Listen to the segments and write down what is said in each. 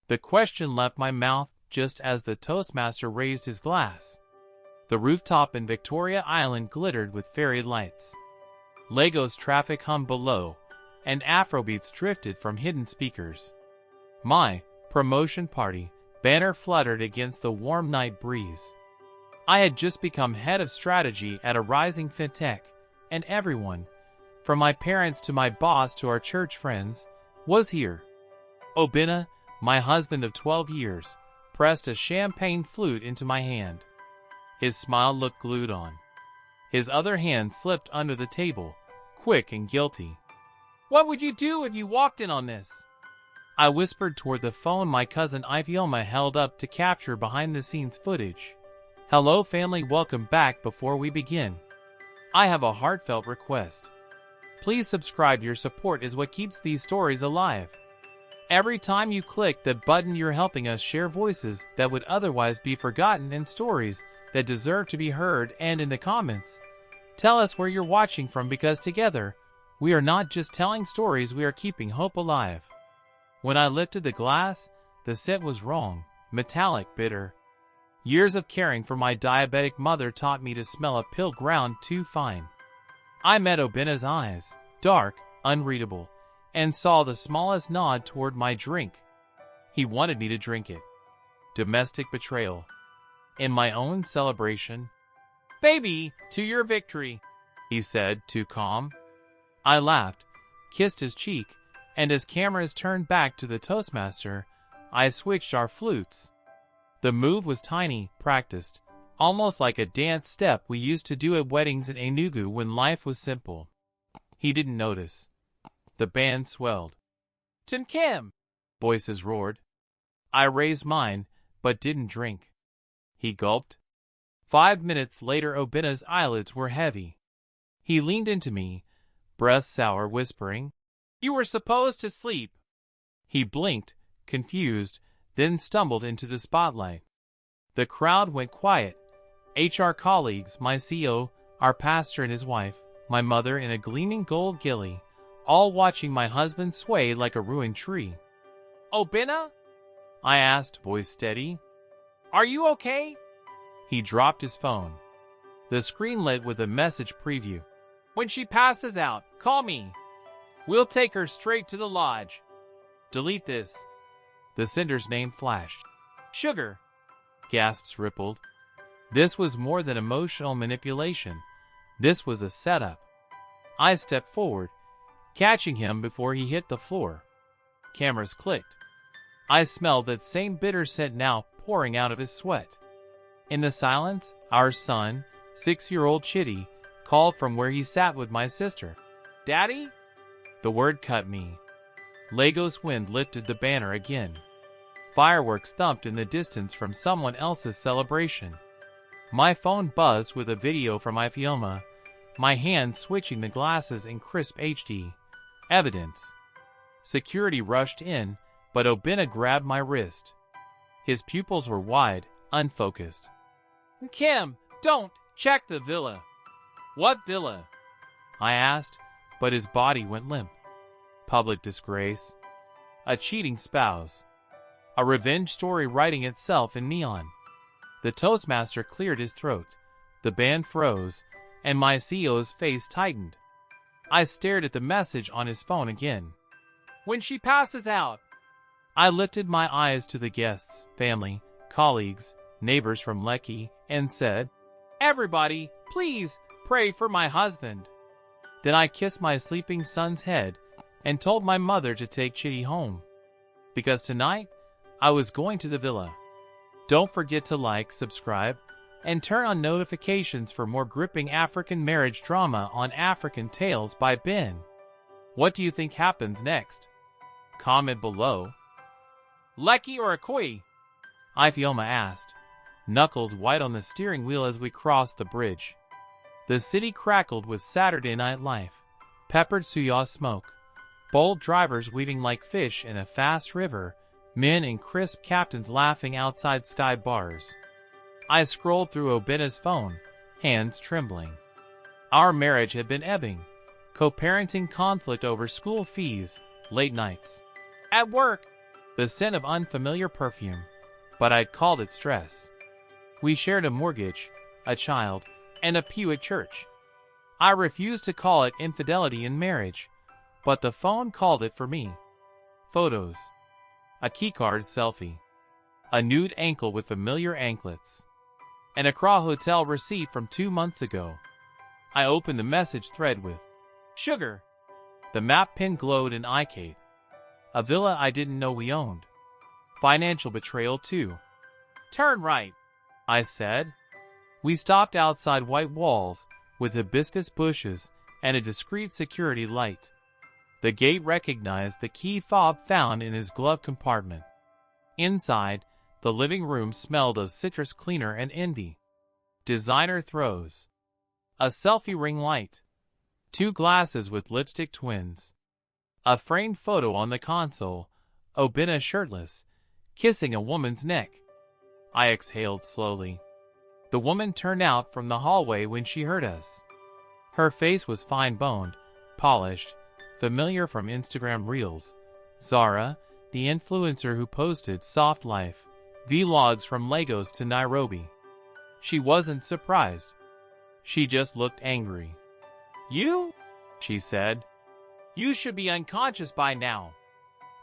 The question left my mouth just as the toastmaster raised his glass. The rooftop in Victoria Island glittered with fairy lights. Lagos traffic hummed below, and Afrobeats drifted from hidden speakers. My promotion party banner fluttered against the warm night breeze. I had just become head of strategy at a rising fintech, and everyone, from my parents to my boss to our church friends, was here. Obinna, my husband of 12 years, pressed a champagne flute into my hand. His smile looked glued on. His other hand slipped under the table, quick and guilty. "What would you do if you walked in on this?" I whispered toward the phone my cousin Ifioma held up to capture behind-the-scenes footage. "Hello family, welcome back. Before we begin, I have a heartfelt request. Please subscribe. Your support is what keeps these stories alive. Every time you click the button, you're helping us share voices that would otherwise be forgotten and stories that deserve to be heard. And in the comments, tell us where you're watching from, because together, we are not just telling stories, we are keeping hope alive." When I lifted the glass, the scent was wrong, metallic, bitter. Years of caring for my diabetic mother taught me to smell a pill ground too fine. I met Obinna's eyes, dark, unreadable, and saw the smallest nod toward my drink. He wanted me to drink it. Domestic betrayal. In my own celebration. "Baby, to your victory," he said, too calm. I laughed, kissed his cheek, and as cameras turned back to the toastmaster, I switched our flutes. The move was tiny, practiced, almost like a dance step we used to do at weddings in Enugu when life was simple. He didn't notice. The band swelled. "Tinkem!" voices roared. I raised mine, but didn't drink. He gulped. 5 minutes later, Obinna's eyelids were heavy. He leaned into me, breath sour, whispering, "You were supposed to sleep." He blinked, confused, then stumbled into the spotlight. The crowd went quiet. HR colleagues, my CEO, our pastor and his wife, my mother in a gleaming gold ghillie, all watching my husband sway like a ruined tree. "Obinna?" I asked, voice steady. "Are you okay?" He dropped his phone. The screen lit with a message preview. "When she passes out, call me. We'll take her straight to the lodge. Delete this." The sender's name flashed. "Sugar." Gasps rippled. This was more than emotional manipulation. This was a setup. I stepped forward, catching him before he hit the floor. Cameras clicked. I smelled that same bitter scent now pouring out of his sweat. In the silence, our son, 6-year-old Chitty, called from where he sat with my sister. "Daddy?" The word cut me. Lagos wind lifted the banner again. Fireworks thumped in the distance from someone else's celebration. My phone buzzed with a video from Ifioma, my hand switching the glasses in crisp HD. Evidence. Security rushed in, but Obinna grabbed my wrist. His pupils were wide, unfocused. "Kim, don't! Check the villa." "What villa?" I asked, but his body went limp. Public disgrace. A cheating spouse. A revenge story writing itself in neon. The toastmaster cleared his throat. The band froze, and my CEO's face tightened. I stared at the message on his phone again. "When she passes out." I lifted my eyes to the guests, family, colleagues, neighbors from Lekki, and said, "Everybody, please pray for my husband." Then I kissed my sleeping son's head and told my mother to take Chitty home. Because tonight, I was going to the villa. Don't forget to like, subscribe, and turn on notifications for more gripping African marriage drama on African Tales by Ben. What do you think happens next? Comment below. "Lekki or Akoi?" Ifioma asked, knuckles white on the steering wheel as we crossed the bridge. The city crackled with Saturday night life. Peppered suya smoke. Bold drivers weaving like fish in a fast river. Men in crisp captains laughing outside Sky bars. I scrolled through Obinna's phone, hands trembling. Our marriage had been ebbing. Co-parenting conflict over school fees, late nights. "At work," the scent of unfamiliar perfume, but I'd called it stress. We shared a mortgage, a child, and a pew at church. I refused to call it infidelity in marriage, but the phone called it for me. Photos. A keycard selfie. A nude ankle with familiar anklets. An Accra hotel receipt from 2 months ago. I opened the message thread with sugar. The map pin glowed in iCade. A villa I didn't know we owned. Financial betrayal too. Turn right, I said. We stopped outside white walls with hibiscus bushes and a discreet security light. The gate recognized the key fob found in his glove compartment. Inside, the living room smelled of citrus cleaner and envy. Designer throws. A selfie ring light. 2 glasses with lipstick twins. A framed photo on the console, Obinna shirtless, kissing a woman's neck. I exhaled slowly. The woman turned out from the hallway when she heard us. Her face was fine-boned, polished, familiar from Instagram Reels. Zara, the influencer who posted soft life vlogs from Lagos to Nairobi. She wasn't surprised. She just looked angry. You? She said. You should be unconscious by now.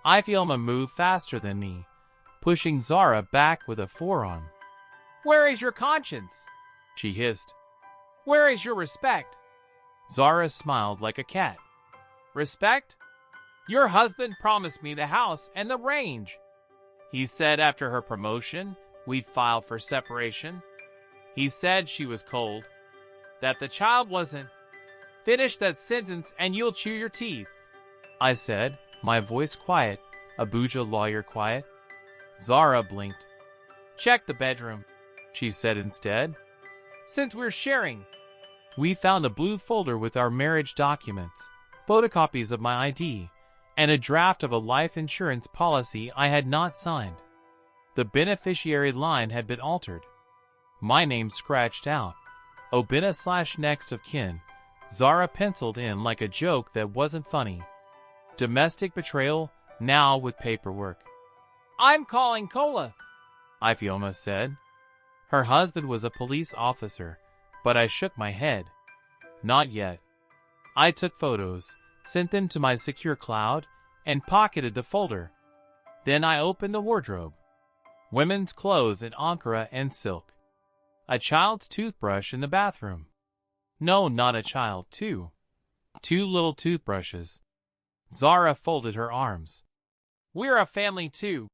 I feel him move faster than me, pushing Zara back with a forearm. Where is your conscience? She hissed. Where is your respect? Zara smiled like a cat. Respect? Your husband promised me the house and the range. He said after her promotion, we'd file for separation. He said she was cold, that the child wasn't. Finish that sentence and you'll chew your teeth. I said, my voice quiet, Abuja lawyer quiet. Zara blinked. Check the bedroom, she said instead. Since we're sharing. We found a blue folder with our marriage documents, photocopies of my ID, and a draft of a life insurance policy I had not signed. The beneficiary line had been altered. My name scratched out. Obinna/next of kin. Zara penciled in like a joke that wasn't funny. Domestic betrayal, now with paperwork. I'm calling Kola, Ifeoma said. Her husband was a police officer, but I shook my head. Not yet. I took photos, sent them to my secure cloud, and pocketed the folder. Then I opened the wardrobe. Women's clothes in Ankara and silk. A child's toothbrush in the bathroom. No, not a child, 2. 2 little toothbrushes. Zara folded her arms. We're a family too,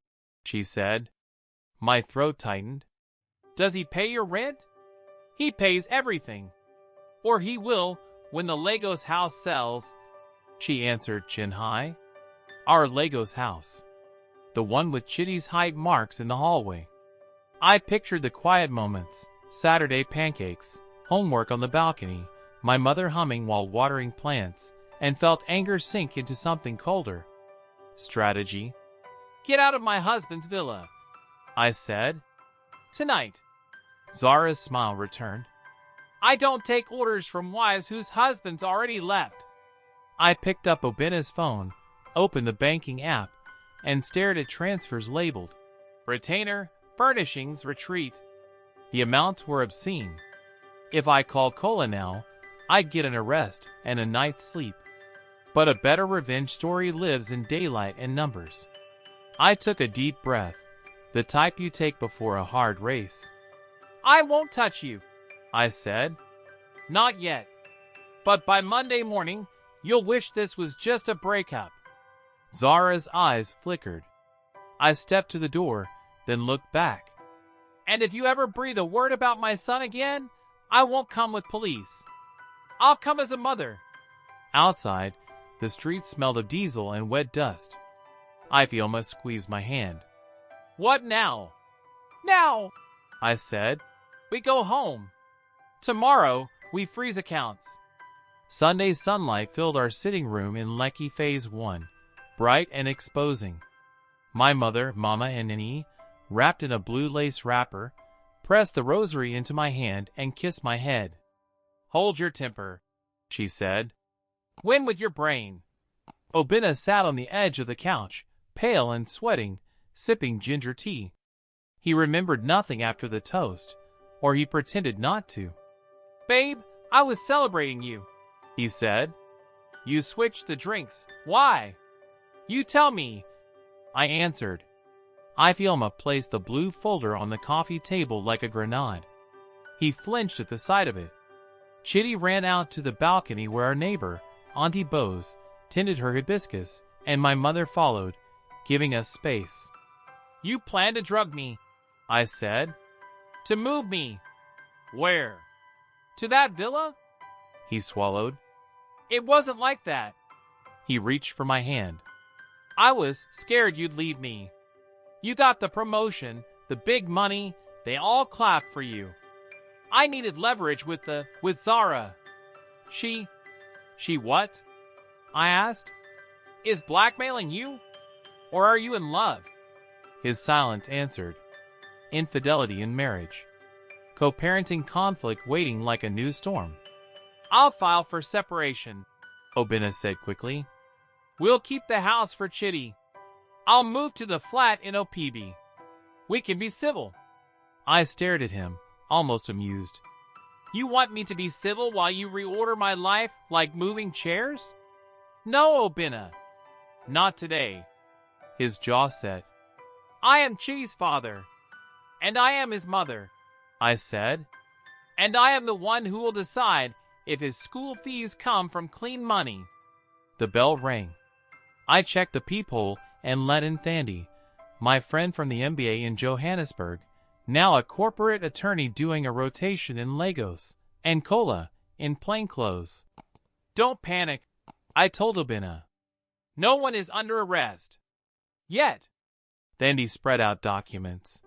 she said. My throat tightened. Does he pay your rent? He pays everything. Or he will when the Lagos house sells, she answered chin high. Our Lagos house. The one with Chitty's height marks in the hallway. I pictured the quiet moments, Saturday pancakes, homework on the balcony, my mother humming while watering plants, and felt anger sink into something colder. Strategy. Get out of my husband's villa, I said. Tonight. Zara's smile returned. I don't take orders from wives whose husbands already left. I picked up Obinna's phone, opened the banking app, and stared at transfers labeled Retainer, Furnishings, Retreat. The amounts were obscene. If I called Kola now, I'd get an arrest and a night's sleep. But a better revenge story lives in daylight and numbers. I took a deep breath, the type you take before a hard race. I won't touch you, I said. Not yet. But by Monday morning, you'll wish this was just a breakup. Zara's eyes flickered. I stepped to the door, then looked back. And if you ever breathe a word about my son again, I won't come with police. I'll come as a mother. Outside, the street smelled of diesel and wet dust. Ifeoma squeezed my hand. What now? Now, I said. We go home. Tomorrow, we freeze accounts. Sunday's sunlight filled our sitting room in Lekki Phase 1, bright and exposing. My mother, Mama and Nini, wrapped in a blue lace wrapper, pressed the rosary into my hand and kissed my head. Hold your temper, she said. Win with your brain. Obinna sat on the edge of the couch, pale and sweating, sipping ginger tea. He remembered nothing after the toast, or he pretended not to. "Babe, I was celebrating you," he said. "You switched the drinks. Why? You tell me," I answered. Ifeoma placed the blue folder on the coffee table like a grenade. He flinched at the sight of it. Chitty ran out to the balcony where our neighbor, Auntie Bose, tended her hibiscus, and my mother followed, giving us space. "You plan to drug me," I said. "To move me." "Where?" "To that villa?" He swallowed. "It wasn't like that." He reached for my hand. "I was scared you'd leave me. You got the promotion, the big money, they all clapped for you. I needed leverage with Zara. She what?" I asked. "Is blackmailing you? Or are you in love?" His silence answered. Infidelity in marriage. Co-parenting conflict waiting like a new storm. "I'll file for separation," Obinna said quickly. "We'll keep the house for Chitty. I'll move to the flat in Opibi. We can be civil." I stared at him, almost amused. "You want me to be civil while you reorder my life like moving chairs?" "No, Obinna. Not today." His jaw set. "I am Chitty's father. And I am his mother," I said. "And I am the one who will decide if his school fees come from clean money." The bell rang. I checked the peephole and let in Thandi, my friend from the MBA in Johannesburg, now a corporate attorney doing a rotation in Lagos, and Kola, in plainclothes. "Don't panic," I told Obinna. "No one is under arrest. Yet." Thandi spread out documents.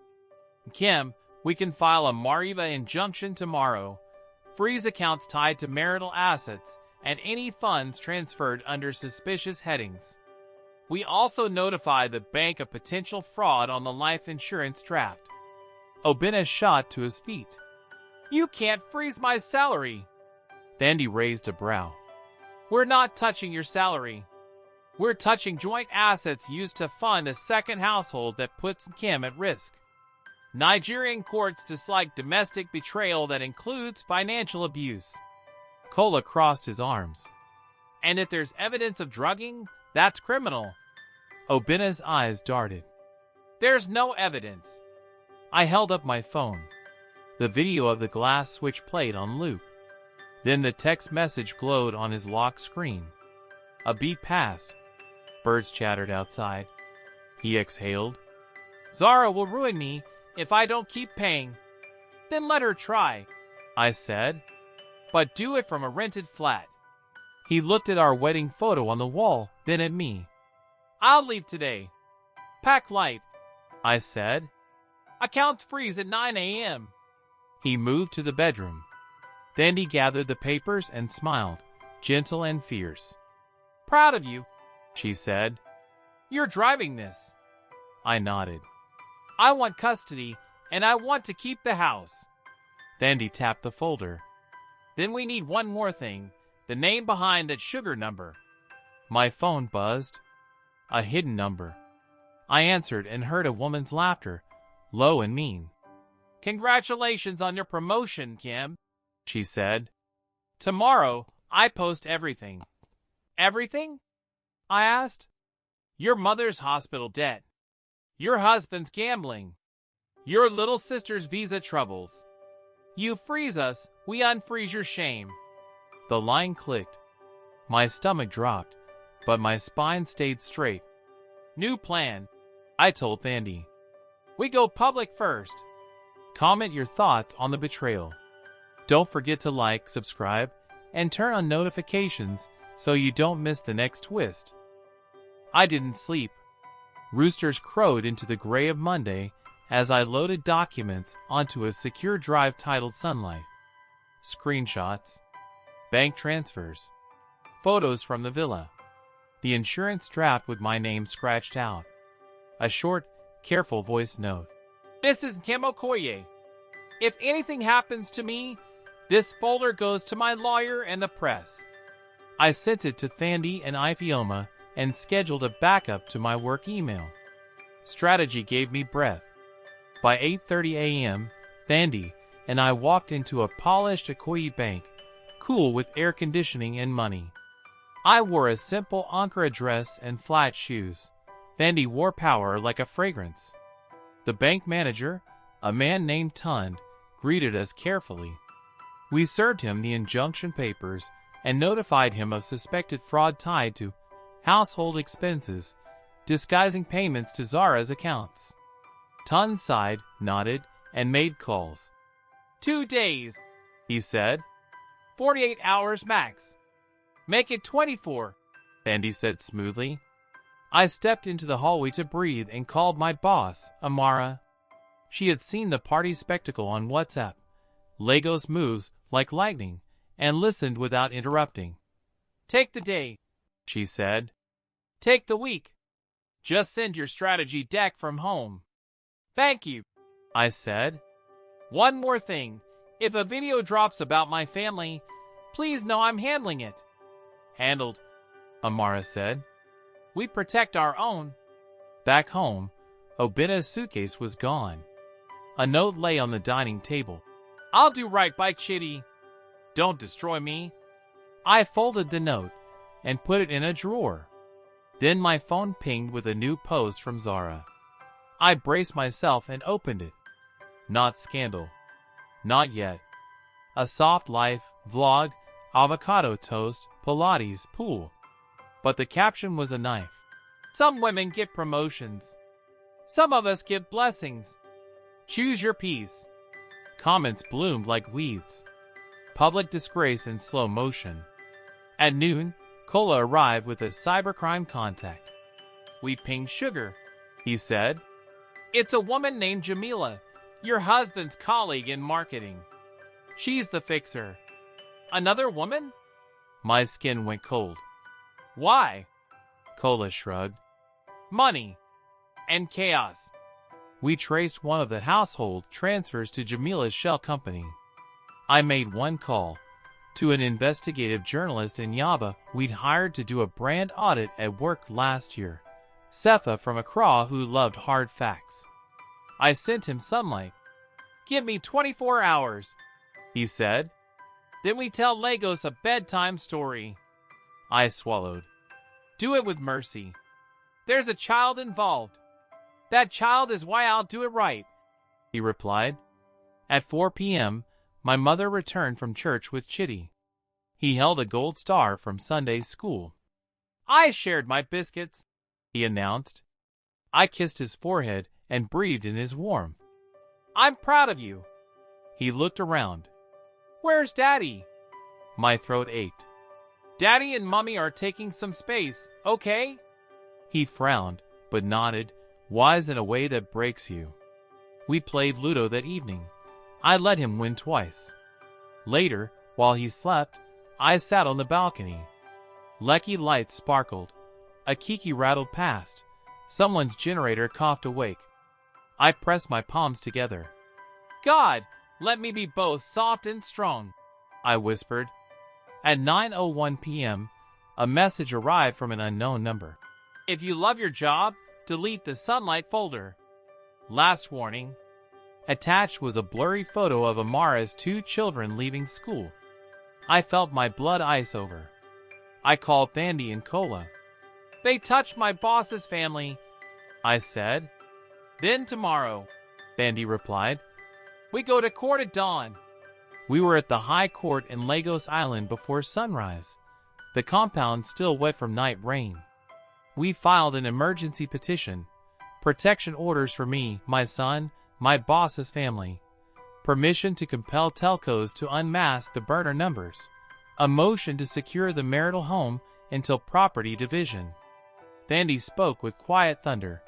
"Kim, we can file a Mariva injunction tomorrow. Freeze accounts tied to marital assets and any funds transferred under suspicious headings. We also notify the bank of potential fraud on the life insurance draft." Obinna shot to his feet. "You can't freeze my salary." Thandi raised a brow. "We're not touching your salary. We're touching joint assets used to fund a second household that puts Kim at risk. Nigerian courts dislike domestic betrayal that includes financial abuse." Kola crossed his arms. "And if there's evidence of drugging, that's criminal." Obinna's eyes darted. "There's no evidence." I held up my phone. The video of the glass switch played on loop. Then the text message glowed on his locked screen. A beat passed. Birds chattered outside. He exhaled. "Zara will ruin me if I don't keep paying." "Then let her try," I said. "But do it from a rented flat." He looked at our wedding photo on the wall, then at me. "I'll leave today. Pack light," I said. "Accounts freeze at 9 a.m. He moved to the bedroom. Then he gathered the papers and smiled, gentle and fierce. "Proud of you," she said. "You're driving this." I nodded. "I want custody, and I want to keep the house." Thandi tapped the folder. "Then we need one more thing, the name behind that sugar number." My phone buzzed. A hidden number. I answered and heard a woman's laughter, low and mean. "Congratulations on your promotion, Kim," she said. "Tomorrow, I post everything." "Everything?" I asked. "Your mother's hospital debt. Your husband's gambling. Your little sister's visa troubles. You freeze us, we unfreeze your shame." The line clicked. My stomach dropped, but my spine stayed straight. "New plan," I told Thandi. "We go public first." Comment your thoughts on the betrayal. Don't forget to like, subscribe, and turn on notifications so you don't miss the next twist. I didn't sleep. Roosters crowed into the gray of Monday as I loaded documents onto a secure drive titled Sunlight. Screenshots. Bank transfers. Photos from the villa. The insurance draft with my name scratched out. A short, careful voice note. "This is Kim Okoye. If anything happens to me, this folder goes to my lawyer and the press." I sent it to Thandi and Ifeoma and scheduled a backup to my work email. Strategy gave me breath. By 8:30 a.m., Thandi and I walked into a polished Ikoyi bank, cool with air conditioning and money. I wore a simple Ankara dress and flat shoes. Thandi wore power like a fragrance. The bank manager, a man named Tund, greeted us carefully. We served him the injunction papers and notified him of suspected fraud tied to household expenses, disguising payments to Zara's accounts. Tund sighed, nodded, and made calls. 2 days, he said. 48 hours max. Make it 24, Thandi said smoothly. I stepped into the hallway to breathe and called my boss, Amara. She had seen the party spectacle on WhatsApp, Legos moves like lightning, and listened without interrupting. Take the day, she said. Take the week. Just send your strategy deck from home. Thank you, I said. One more thing. If a video drops about my family, please know I'm handling it. Handled, Amara said. We protect our own. Back home, Obita's suitcase was gone. A note lay on the dining table. I'll do right by Chitty. Don't destroy me. I folded the note and put it in a drawer. Then my phone pinged with a new post from Zara. I braced myself and opened it. Not scandal. Not yet. A soft life, vlog, avocado toast, Pilates, pool. But the caption was a knife. Some women get promotions. Some of us get blessings. Choose your peace. Comments bloomed like weeds. Public disgrace in slow motion. At noon, Kola arrived with a cybercrime contact. We pinged Sugar, he said. It's a woman named Jamila, your husband's colleague in marketing. She's the fixer. Another woman? My skin went cold. Why? Kola shrugged. Money. And chaos. We traced one of the household transfers to Jamila's shell company. I made one call to an investigative journalist in Yaba we'd hired to do a brand audit at work last year, Sefa from Accra, who loved hard facts. I sent him sunlight. Give me 24 hours, he said. Then we tell Lagos a bedtime story. I swallowed. Do it with mercy. There's a child involved. That child is why I'll do it right, he replied. At 4 p.m., my mother returned from church with Chitty. He held a gold star from Sunday school. I shared my biscuits, he announced. I kissed his forehead and breathed in his warmth. I'm proud of you. He looked around. Where's Daddy? My throat ached. Daddy and Mommy are taking some space, okay? He frowned, but nodded, wise in a way that breaks you. We played Ludo that evening. I let him win twice. Later, while he slept, I sat on the balcony. Lecky lights sparkled. A kiki rattled past. Someone's generator coughed awake. I pressed my palms together. God, let me be both soft and strong, I whispered. At 9:01 p.m., a message arrived from an unknown number. If you love your job, delete the Sunlight folder. Last warning. Attached was a blurry photo of Amara's 2 children leaving school. I felt my blood ice over. I called Thandi and Kola. They touched my boss's family, I said. Then tomorrow, Thandi replied. We go to court at dawn. We were at the High Court in Lagos Island before sunrise, the compound still wet from night rain. We filed an emergency petition, protection orders for me, my son, my boss's family, permission to compel telcos to unmask the burner numbers, a motion to secure the marital home until property division. Thandi spoke with quiet thunder.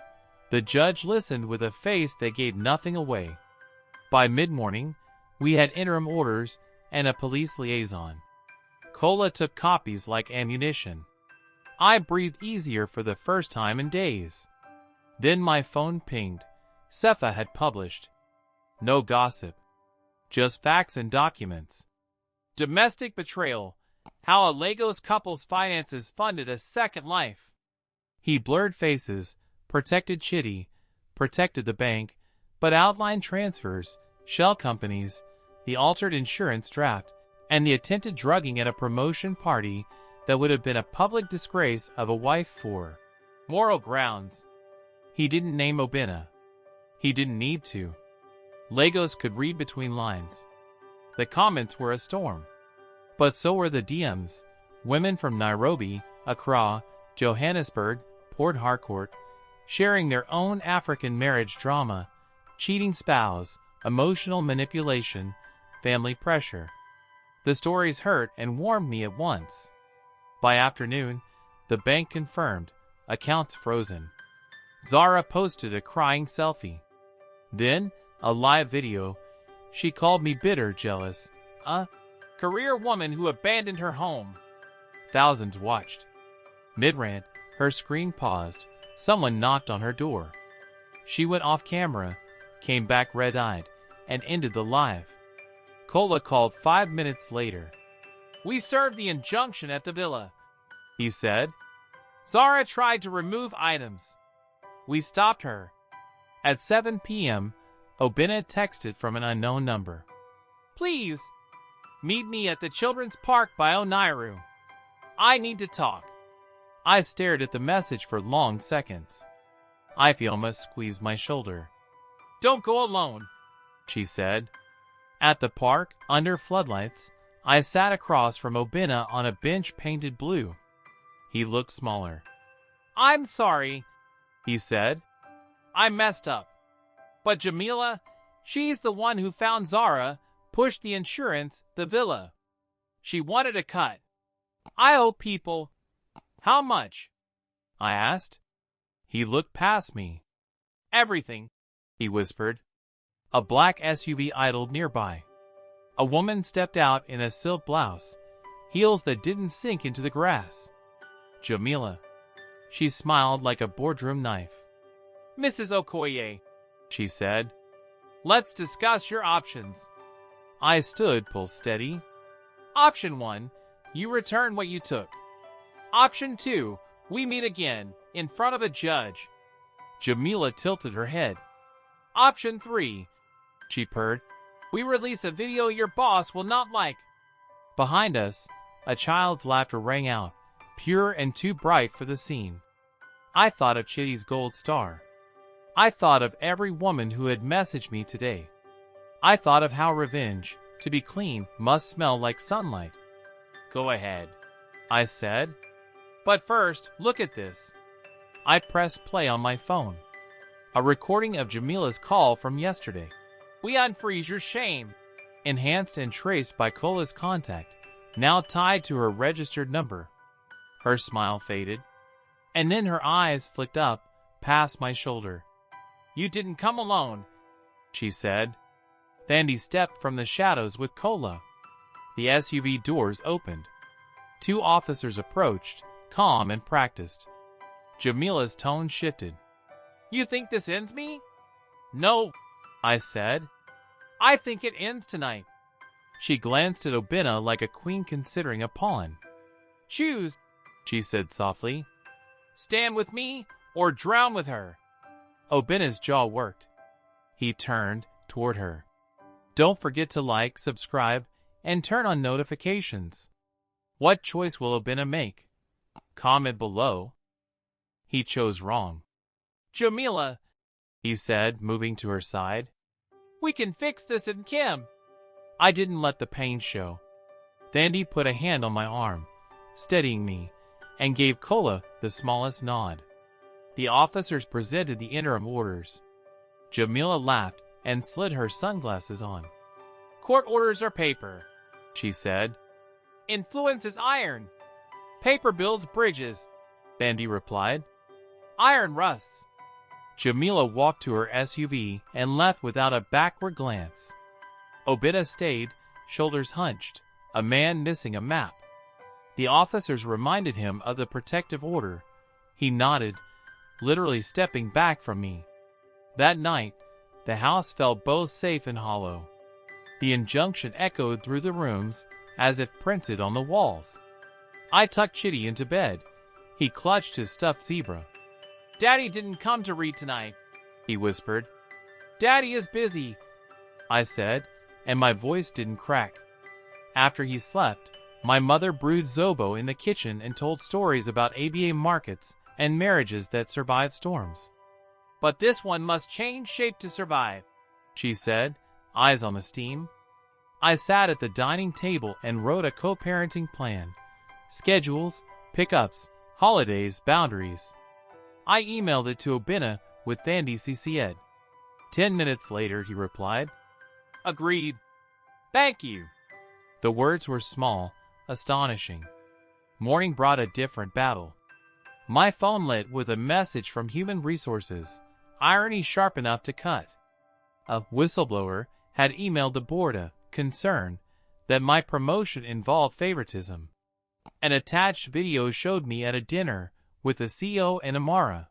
The judge listened with a face that gave nothing away. By mid-morning, we had interim orders and a police liaison. Kola took copies like ammunition. I breathed easier for the first time in days. Then my phone pinged. Sefa had published. No gossip. Just facts and documents. Domestic betrayal. How a Lagos couple's finances funded a second life. He blurred faces, protected Chitty, protected the bank, but outlined transfers, shell companies, the altered insurance draft, and the attempted drugging at a promotion party that would have been a public disgrace of a wife for moral grounds. He didn't name Obinna. He didn't need to. Lagos could read between lines. The comments were a storm. But so were the DMs. Women from Nairobi, Accra, Johannesburg, Port Harcourt, sharing their own African marriage drama, cheating spouse, emotional manipulation, family pressure. The stories hurt and warmed me at once. By afternoon, the bank confirmed, accounts frozen. Zara posted a crying selfie. Then, a live video. She called me bitter, jealous. A career woman who abandoned her home. Thousands watched. Mid-rant, her screen paused. Someone knocked on her door. She went off camera, came back red-eyed, and ended the live. Kola called 5 minutes later. "We served the injunction at the villa," he said. "Zara tried to remove items. We stopped her." At 7 p.m., Obinna texted from an unknown number. "Please, meet me at the children's park by Onairu. I need to talk." I stared at the message for long seconds. Ifeoma squeezed my shoulder. "Don't go alone," she said. At the park, under floodlights, I sat across from Obinna on a bench painted blue. He looked smaller. "I'm sorry," he said. "I messed up. But Jamila, she's the one who found Zara, pushed the insurance, the villa. She wanted a cut. I owe people." "How much?" I asked. He looked past me. "Everything," he whispered. A black SUV idled nearby. A woman stepped out in a silk blouse, heels that didn't sink into the grass. Jamila. She smiled like a boardroom knife. "Mrs. Okoye," she said. "Let's discuss your options." I stood pull steady. "Option 1, you return what you took. Option 2, we meet again, in front of a judge." Jamila tilted her head. "Option 3, she purred, we release a video your boss will not like." Behind us, a child's laughter rang out, pure and too bright for the scene. I thought of Chitty's gold star. I thought of every woman who had messaged me today. I thought of how revenge, to be clean, must smell like sunlight. "Go ahead," I said. "But first, look at this." I pressed play on my phone. A recording of Jamila's call from yesterday. "We unfreeze your shame." Enhanced and traced by Kola's contact, now tied to her registered number. Her smile faded, and then her eyes flicked up, past my shoulder. "You didn't come alone," she said. Thandi stepped from the shadows with Kola. The SUV doors opened. 2 officers approached, calm and practiced. Jamila's tone shifted. "You think this ends me?" "No," I said. "I think it ends tonight." She glanced at Obinna like a queen considering a pawn. "Choose," she said softly. "Stand with me or drown with her." Obinna's jaw worked. He turned toward her. "Don't forget to like, subscribe, and turn on notifications." What choice will Obinna make? Comment below. He chose wrong. "Jamila," he said, moving to her side. "We can fix this in Kim." I didn't let the pain show. Thandi put a hand on my arm, steadying me, and gave Kola the smallest nod. The officers presented the interim orders. Jamila laughed and slid her sunglasses on. "Court orders are paper," she said. "Influence is iron. Paper builds bridges," Thandi replied. "Iron rusts." Jamila walked to her SUV and left without a backward glance. Obinna stayed, shoulders hunched, a man missing a map. The officers reminded him of the protective order. He nodded, literally stepping back from me. That night, the house felt both safe and hollow. The injunction echoed through the rooms as if printed on the walls. I tucked Chitty into bed. He clutched his stuffed zebra. "Daddy didn't come to read tonight," he whispered. Daddy is busy, I said, and my voice didn't crack. After he slept, my mother brewed zobo in the kitchen and told stories about ABA markets and marriages that survived storms. But this one must change shape to survive, she said, eyes on the steam. I sat at the dining table and wrote a co-parenting plan. Schedules, pickups, holidays, boundaries. I emailed it to Obina with Thandi CC'd. 10 minutes later, he replied, Agreed. Thank you. The words were small, astonishing. Morning brought a different battle. My phone lit with a message from Human Resources, irony sharp enough to cut. A whistleblower had emailed the board concern that my promotion involved favoritism. An attached video showed me at a dinner with the CEO and Amara.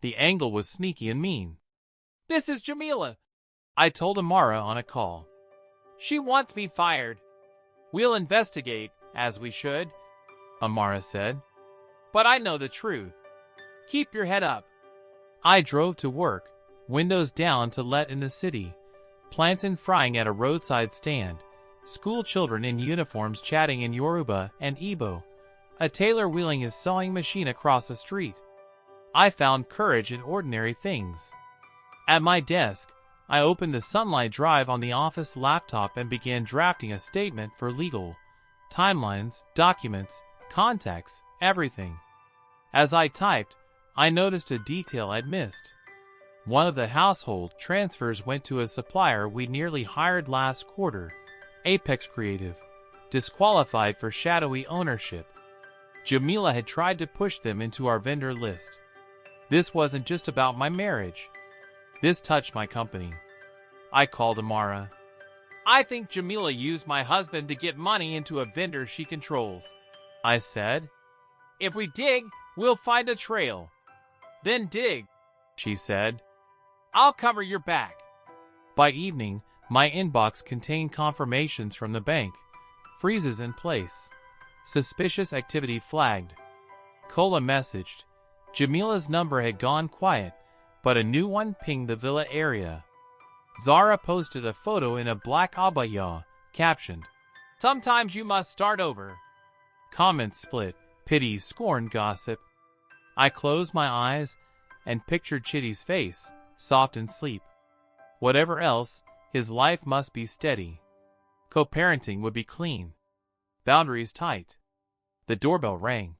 The angle was sneaky and mean. This is Jamila, I told Amara on a call. She wants me fired. We'll investigate, as we should, Amara said. But I know the truth. Keep your head up. I drove to work, windows down to let in the city, plantain frying at a roadside stand, school children in uniforms chatting in Yoruba and Igbo, a tailor wheeling his sewing machine across the street. I found courage in ordinary things. At my desk, I opened the Sunlight drive on the office laptop and began drafting a statement for legal, timelines, documents, contacts, everything. As I typed, I noticed a detail I'd missed. One of the household transfers went to a supplier we nearly hired last quarter, Apex Creative, disqualified for shadowy ownership. Jamila had tried to push them into our vendor list. This wasn't just about my marriage. This touched my company. I called Amara. I think Jamila used my husband to get money into a vendor she controls, I said. If we dig, we'll find a trail. Then dig, she said. I'll cover your back. By evening, my inbox contained confirmations from the bank. Freezes in place. Suspicious activity flagged. Kola messaged. Jamila's number had gone quiet, but a new one pinged the villa area. Zara posted a photo in a black abaya, captioned, Sometimes you must start over. Comments split, pity, scorn, gossip. I closed my eyes and pictured Chitty's face, soft in sleep. Whatever else, his life must be steady. Co-parenting would be clean. Boundaries tight. The doorbell rang.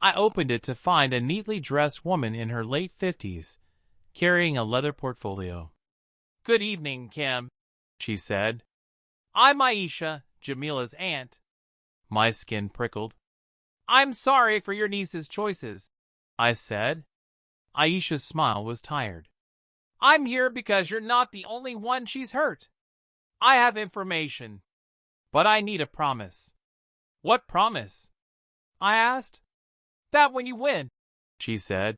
I opened it to find a neatly dressed woman in her late 50s, carrying a leather portfolio. Good evening, Kim, she said. I'm Aisha, Jamila's aunt. My skin prickled. I'm sorry for your niece's choices, I said. Aisha's smile was tired. I'm here because you're not the only one she's hurt. I have information, but I need a promise. What promise? I asked. That when you win, she said,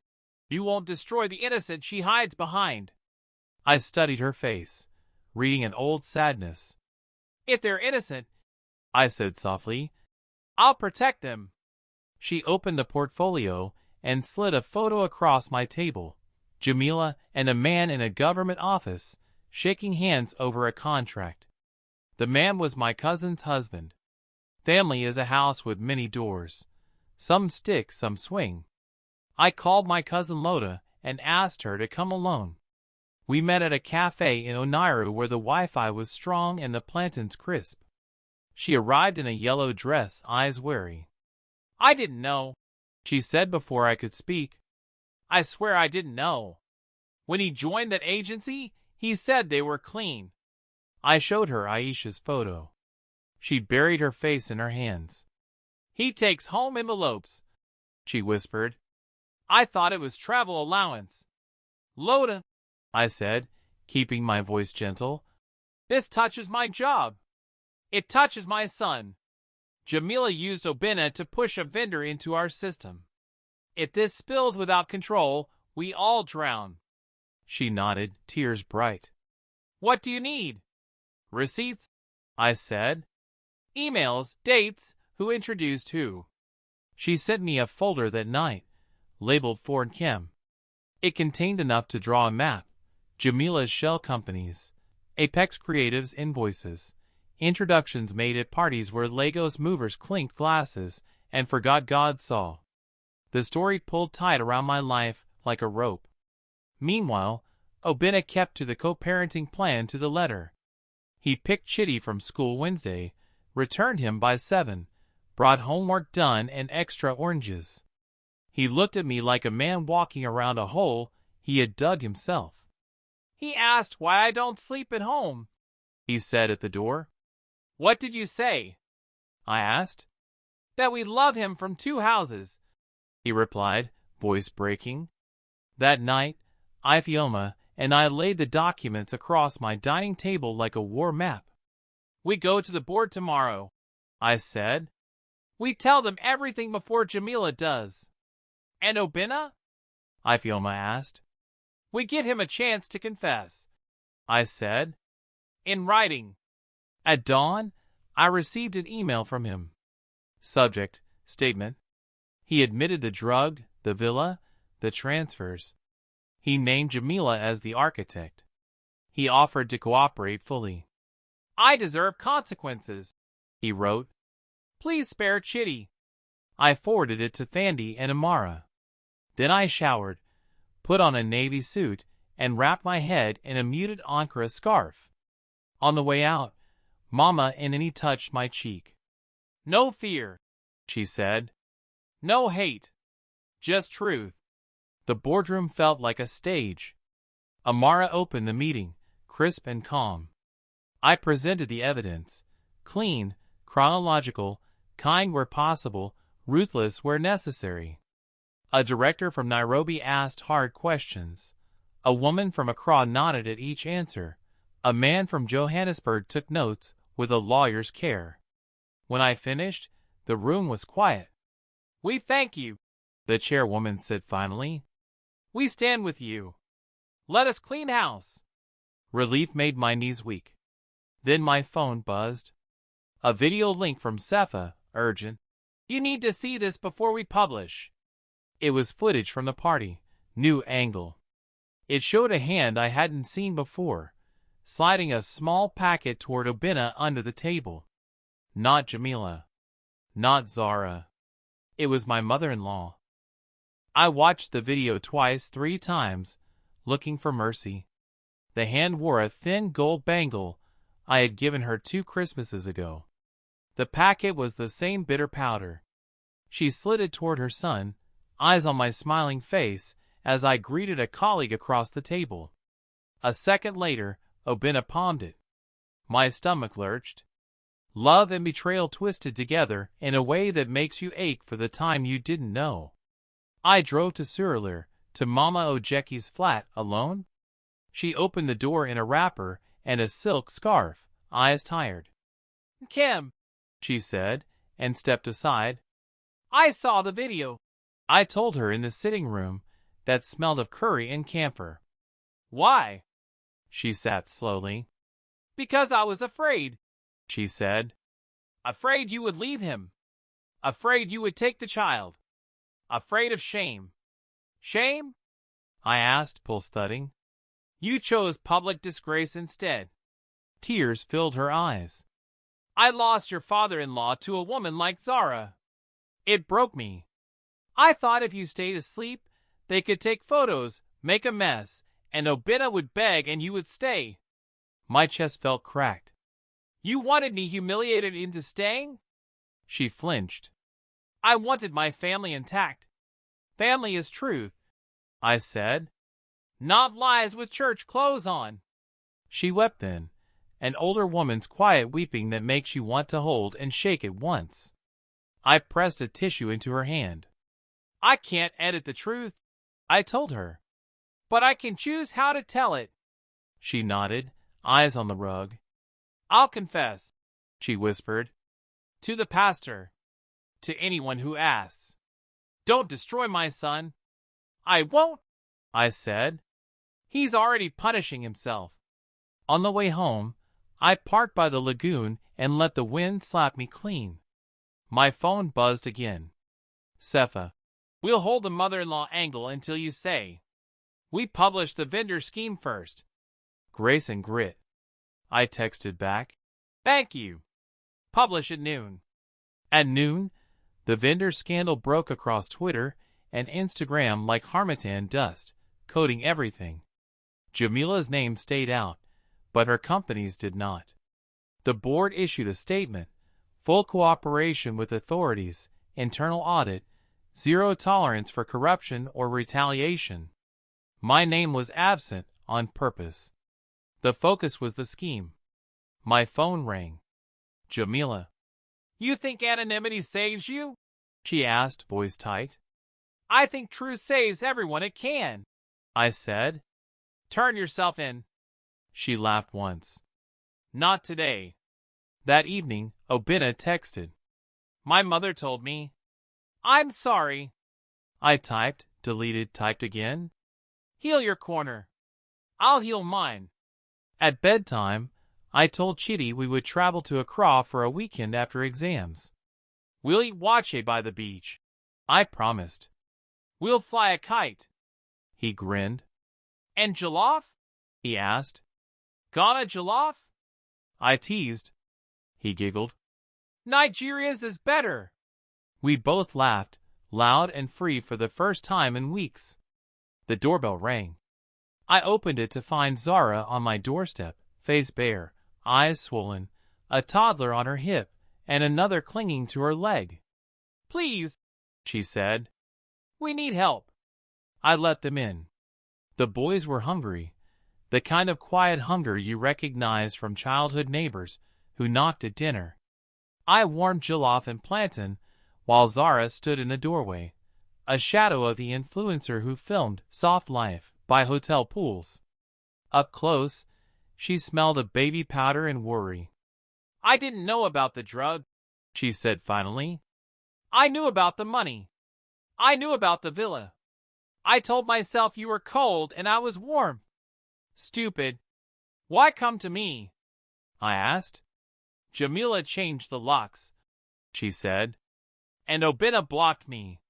you won't destroy the innocent she hides behind. I studied her face, reading an old sadness. If they're innocent, I said softly, I'll protect them. She opened the portfolio and slid a photo across my table. Jamila and a man in a government office, shaking hands over a contract. The man was my cousin's husband. Family is a house with many doors. Some stick, some swing. I called my cousin Loda and asked her to come alone. We met at a cafe in Oniru where the Wi-Fi was strong and the plantains crisp. She arrived in a yellow dress, eyes wary. I didn't know, she said before I could speak. I swear I didn't know. When he joined that agency, he said they were clean. I showed her Aisha's photo. She buried her face in her hands. He takes home envelopes, she whispered. I thought it was travel allowance. Loda, I said, keeping my voice gentle. This touches my job. It touches my son. Jamila used Obina to push a vendor into our system. If this spills without control, we all drown. She nodded, tears bright. What do you need? Receipts, I said. Emails, dates, who introduced who. She sent me a folder that night, labeled for Kim. It contained enough to draw a map, Jamila's Shell Companies, Apex Creative's invoices, introductions made at parties where Legos movers clinked glasses and forgot God saw. The story pulled tight around my life like a rope. Meanwhile, Obina kept to the co-parenting plan to the letter. He picked Chitty from school Wednesday, returned him by 7, brought homework done and extra oranges. He looked at me like a man walking around a hole he had dug himself. "He asked why I don't sleep at home," he said at the door. "What did you say?" I asked. "That we love him from 2 houses," he replied, voice breaking. That night, Ifioma and I laid the documents across my dining table like a war map. "We go to the board tomorrow," I said. "We tell them everything before Jamila does." "And Obina?" Ifioma asked. "We give him a chance to confess," I said. "In writing." At dawn, I received an email from him. Subject, statement. He admitted the drug, the villa, the transfers. He named Jamila as the architect. He offered to cooperate fully. "I deserve consequences," he wrote. "Please spare Chitty." I forwarded it to Thandi and Amara. Then I showered, put on a navy suit, and wrapped my head in a muted Ankara scarf. On the way out, Mama Inani touched my cheek. "No fear," she said. "No hate. Just truth." The boardroom felt like a stage. Amara opened the meeting, crisp and calm. I presented the evidence, clean, chronological, kind where possible, ruthless where necessary. A director from Nairobi asked hard questions. A woman from Accra nodded at each answer. A man from Johannesburg took notes with a lawyer's care. When I finished, the room was quiet. "We thank you," the chairwoman said finally. "We stand with you. Let us clean house." Relief made my knees weak. Then my phone buzzed. A video link from Sefa, urgent. "You need to see this before we publish." It was footage from the party, new angle. It showed a hand I hadn't seen before, sliding a small packet toward Obina under the table. Not Jamila. Not Zara. It was my mother-in-law. I watched the video twice, 3 times, looking for mercy. The hand wore a thin gold bangle I had given her 2 Christmases ago. The packet was the same bitter powder. She slid it toward her son, eyes on my smiling face as I greeted a colleague across the table. A second later, Obina palmed it. My stomach lurched. Love and betrayal twisted together in a way that makes you ache for the time you didn't know. I drove to Surulere, to Mama Ojeki's flat, alone. She opened the door in a wrapper and a silk scarf, eyes tired. "Kim," she said, and stepped aside. "I saw the video," I told her in the sitting room that smelled of curry and camphor. "Why?" She sat slowly. "Because I was afraid," she said. "Afraid you would leave him. Afraid you would take the child. Afraid of shame." "Shame?" I asked, pulse-thudding. "You chose public disgrace instead." Tears filled her eyes. "I lost your father-in-law to a woman like Zara. It broke me. I thought if you stayed asleep, they could take photos, make a mess, and Obina would beg and you would stay." My chest felt cracked. "You wanted me humiliated into staying?" She flinched. "I wanted my family intact. Family is truth," I said. "Not lies with church clothes on." She wept then, an older woman's quiet weeping that makes you want to hold and shake at once. I pressed a tissue into her hand. "I can't edit the truth," I told her. "But I can choose how to tell it." She nodded, eyes on the rug. "I'll confess," she whispered. "To the pastor. To anyone who asks. Don't destroy my son." "I won't," I said. "He's already punishing himself." On the way home, I parked by the lagoon and let the wind slap me clean. My phone buzzed again. "Sefa, we'll hold the mother-in-law angle until you say. We publish the vendor scheme first." Grace and grit. I texted back. Thank you. Publish at noon. At noon, the vendor scandal broke across Twitter and Instagram like harmattan dust, coating everything. Jamila's name stayed out, but her company's did not. The board issued a statement: full cooperation with authorities, internal audit, zero tolerance for corruption or retaliation. My name was absent on purpose. The focus was the scheme. My phone rang. Jamila. You think anonymity saves you? She asked, voice tight. I think truth saves everyone it can, I said. Turn yourself in. She laughed once. Not today. That evening, Obina texted. My mother told me. I'm sorry. I typed, deleted, typed again. Heal your corner. I'll heal mine. At bedtime, I told Chitty we would travel to Accra for a weekend after exams. We'll eat wache by the beach, I promised. We'll fly a kite. He grinned. And jollof? He asked. Ghana jollof? I teased. He giggled. Nigeria's is better. We both laughed, loud and free for the first time in weeks. The doorbell rang. I opened it to find Zara on my doorstep, face bare, eyes swollen, a toddler on her hip, and another clinging to her leg. Please, she said. We need help. I let them in. The boys were hungry, the kind of quiet hunger you recognize from childhood neighbors who knocked at dinner. I warmed jollof and plantain while Zara stood in the doorway, a shadow of the influencer who filmed Soft Life by hotel pools. Up close, she smelled of baby powder and worry. I didn't know about the drug, she said finally. I knew about the money. I knew about the villa. I told myself you were cold and I was warm. Stupid. Why come to me? I asked. Jamila changed the locks, she said. And Obina blocked me.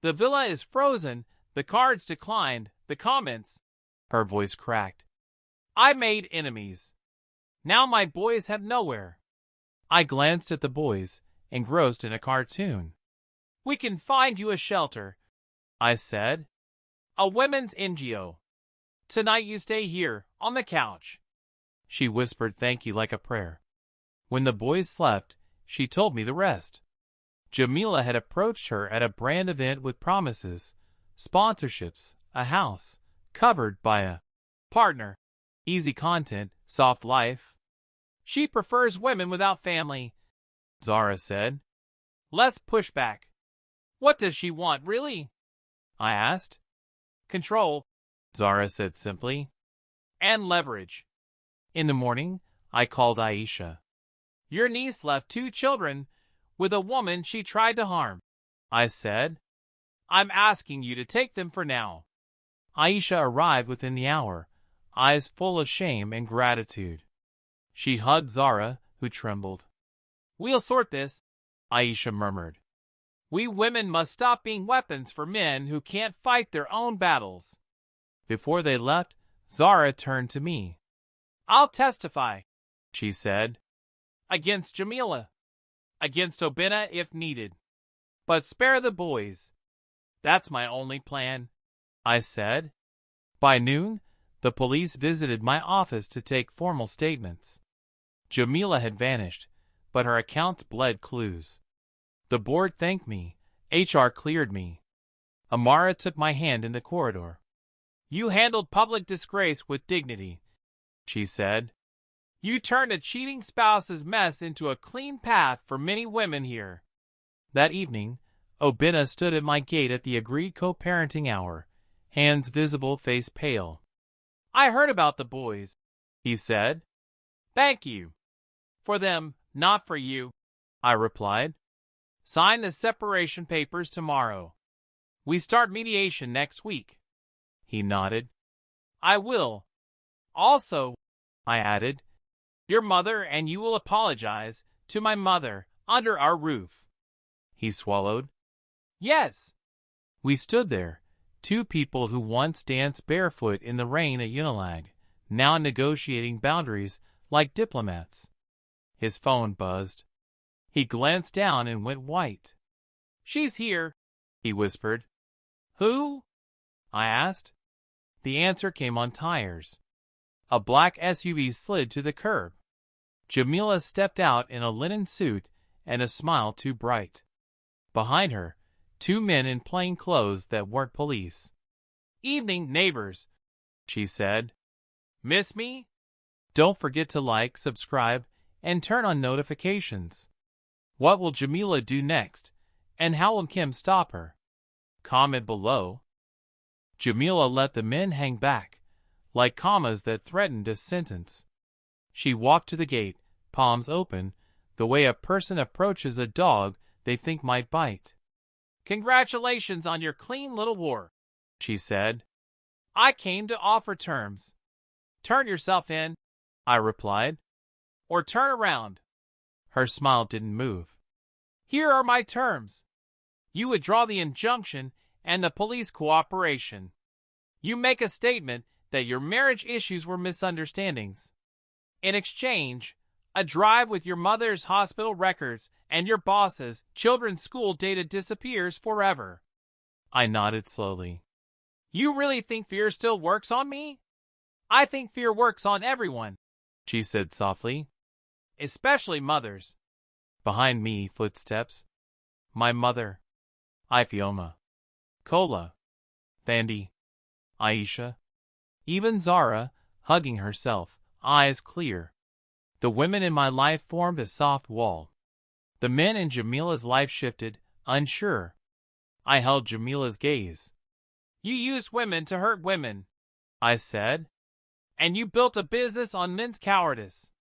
The villa is frozen, the cards declined, the comments. Her voice cracked. I made enemies. Now my boys have nowhere. I glanced at the boys, engrossed in a cartoon. We can find you a shelter, I said. A women's NGO. Tonight you stay here, on the couch. She whispered thank you like a prayer. When the boys slept, she told me the rest. Jamila had approached her at a brand event with promises, sponsorships, a house, covered by a partner, easy content, soft life. She prefers women without family, Zara said. Less pushback. What does she want, really? I asked. Control, Zara said simply. And leverage. In the morning, I called Aisha. Your niece left 2 children with a woman she tried to harm, I said. I'm asking you to take them for now. Aisha arrived within the hour, eyes full of shame and gratitude. She hugged Zara, who trembled. We'll sort this, Aisha murmured. We women must stop being weapons for men who can't fight their own battles. Before they left, Zara turned to me. I'll testify, she said. Against Jamila. Against Obina if needed. But spare the boys. That's my only plan, I said. By noon, the police visited my office to take formal statements. Jamila had vanished, but her accounts bled clues. The board thanked me. HR cleared me. Amara took my hand in the corridor. You handled public disgrace with dignity, she said. You turned a cheating spouse's mess into a clean path for many women here. That evening, Obina stood at my gate at the agreed co-parenting hour, hands visible, face pale. I heard about the boys, he said. Thank you. For them, not for you, I replied. Sign the separation papers tomorrow. We start mediation next week. He nodded. I will. Also, I added, your mother and you will apologize to my mother under our roof. He swallowed. Yes. We stood there, 2 people who once danced barefoot in the rain at Unilag, now negotiating boundaries like diplomats. His phone buzzed. He glanced down and went white. "She's here," he whispered. "Who?" I asked. The answer came on tires. A black SUV slid to the curb. Jamila stepped out in a linen suit and a smile too bright. Behind her, two men in plain clothes that weren't police. "Evening, neighbors," she said. "Miss me? Don't forget to like, subscribe, and turn on notifications. What will Jamila do next, and how will Kim stop her? Comment below." Jamila let the men hang back, like commas that threatened a sentence. She walked to the gate, palms open, the way a person approaches a dog they think might bite. "Congratulations on your clean little war," she said. "I came to offer terms." "Turn yourself in," I replied. "Or turn around." Her smile didn't move. "Here are my terms. You withdraw the injunction and the police cooperation. You make a statement that your marriage issues were misunderstandings. In exchange, a drive with your mother's hospital records and your boss's children's school data disappears forever." I nodded slowly. "You really think fear still works on me?" "I think fear works on everyone," she said softly. "Especially mothers." Behind me, footsteps. My mother. Ifioma. Kola. Thandi. Aisha. Even Zara, hugging herself, eyes clear. The women in my life formed a soft wall. The men in Jamila's life shifted, unsure. I held Jamila's gaze. "You use women to hurt women," I said. "And you built a business on men's cowardice.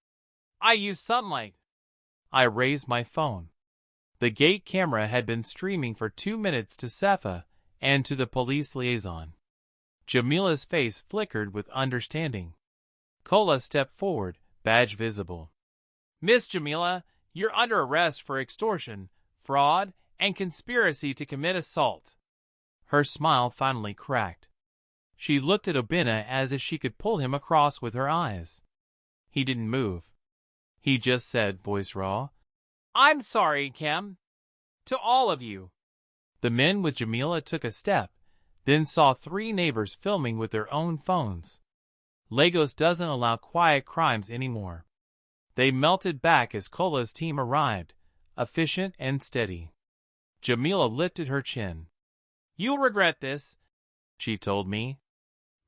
I use sunlight." I raised my phone. The gate camera had been streaming for 2 minutes to Sefa and to the police liaison. Jamila's face flickered with understanding. Kola stepped forward, badge visible. "Miss Jamila, you're under arrest for extortion, fraud, and conspiracy to commit assault." Her smile finally cracked. She looked at Obinna as if she could pull him across with her eyes. He didn't move. He just said, voice raw, "I'm sorry, Kim. To all of you." The men with Jamila took a step, then saw 3 neighbors filming with their own phones. Lagos doesn't allow quiet crimes anymore. They melted back as Kola's team arrived, efficient and steady. Jamila lifted her chin. "You'll regret this," she told me.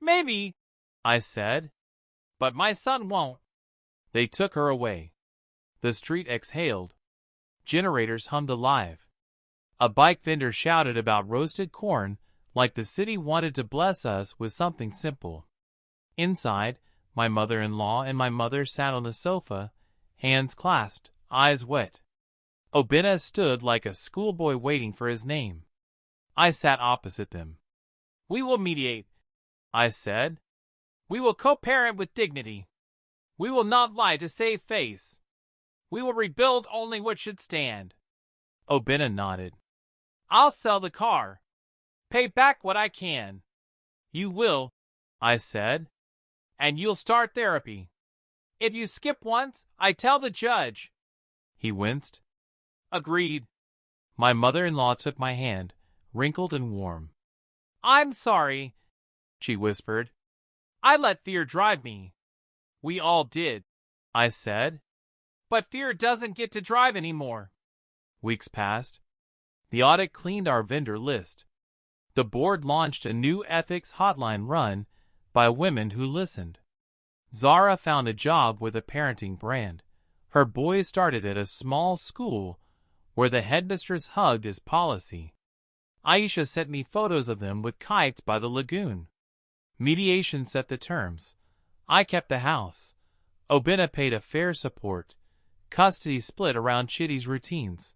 "Maybe," I said. "But my son won't." They took her away. The street exhaled. Generators hummed alive. A bike vendor shouted about roasted corn like the city wanted to bless us with something simple. Inside, my mother-in-law and my mother sat on the sofa, hands clasped, eyes wet. Obinna stood like a schoolboy waiting for his name. I sat opposite them. "We will mediate," I said. "We will co-parent with dignity. We will not lie to save face. We will rebuild only what should stand." Obinna nodded. "I'll sell the car. Pay back what I can." "You will," I said. "And you'll start therapy. If you skip once, I tell the judge." He winced. "Agreed." My mother-in-law took my hand, wrinkled and warm. "I'm sorry," she whispered. "I let fear drive me." "We all did," I said. "But fear doesn't get to drive anymore." Weeks passed. The audit cleaned our vendor list. The board launched a new ethics hotline run by women who listened. Zara found a job with a parenting brand. Her boys started at a small school where the headmistress hugged as policy. Aisha sent me photos of them with kites by the lagoon. Mediation set the terms. I kept the house. Obinna paid a fair support. Custody split around Chitty's routines.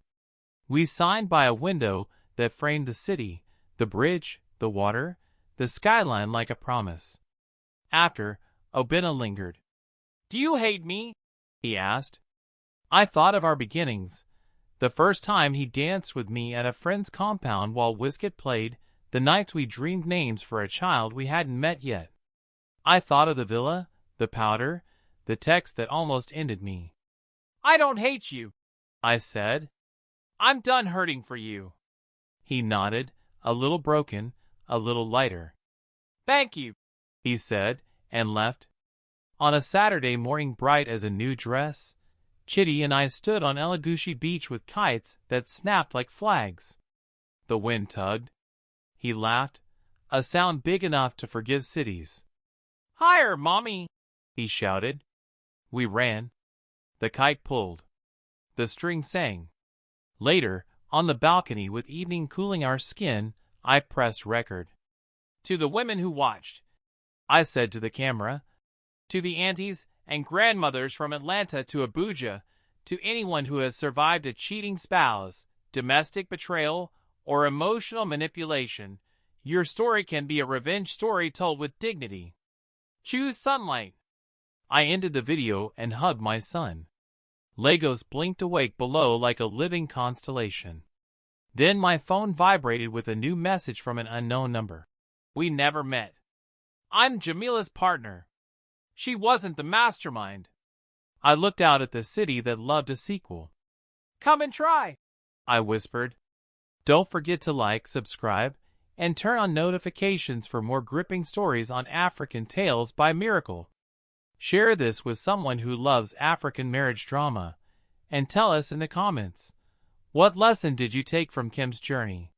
We signed by a window that framed the city, the bridge, the water, the skyline like a promise. After, Obinna lingered. "Do you hate me?" he asked. I thought of our beginnings. The first time he danced with me at a friend's compound while Whisket played, the nights we dreamed names for a child we hadn't met yet. I thought of the villa, the powder, the text that almost ended me. "I don't hate you," I said. "I'm done hurting for you." He nodded, a little broken, a little lighter. "Thank you," he said, and left. On a Saturday morning bright as a new dress, Chitty and I stood on Elagushi Beach with kites that snapped like flags. The wind tugged. He laughed, a sound big enough to forgive cities. "Higher, Mommy!" he shouted. We ran. The kite pulled. The string sang. Later, on the balcony with evening cooling our skin, I pressed record. "To the women who watched," I said to the camera, "to the aunties and grandmothers from Atlanta to Abuja, to anyone who has survived a cheating spouse, domestic betrayal, or emotional manipulation, your story can be a revenge story told with dignity. Choose sunlight." I ended the video and hugged my son. Legos blinked awake below like a living constellation. Then my phone vibrated with a new message from an unknown number. "We never met. I'm Jamila's partner. She wasn't the mastermind." I looked out at the city that loved a sequel. "Come and try," I whispered. Don't forget to like, subscribe, and turn on notifications for more gripping stories on African Tales by Miracle. Share this with someone who loves African marriage drama, and tell us in the comments, what lesson did you take from Kim's journey?